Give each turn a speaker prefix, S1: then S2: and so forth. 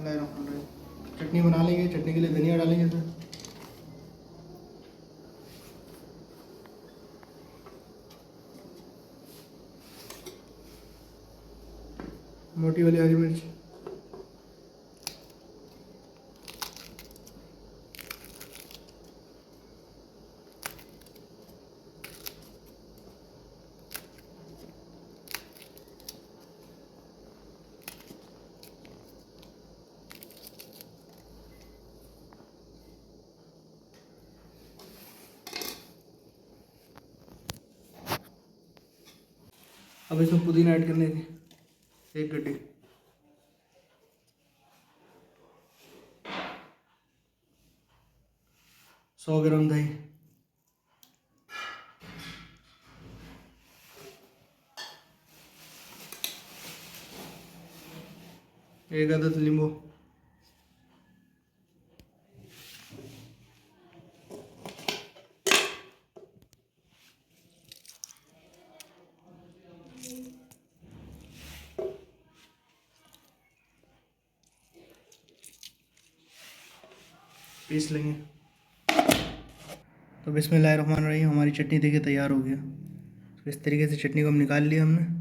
S1: बिस्मिल्लाहिर्रहमानिर्रहीम। चटनी बना लेंगे। चटनी के लिए धनिया डालेंगे सर। मोटी वाली हरी मिर्च, अब इसमें पुदीना ऐड करने की 1 गड्डी, सौ ग्राम दही, एक अदद नींबू, पीस लेंगे। तो बिस्मिल्लाहिर्रहमानिर्रहीम, हमारी चटनी देखिए तैयार हो गया। तो इस तरीके से चटनी को हम निकाल लिया हमने।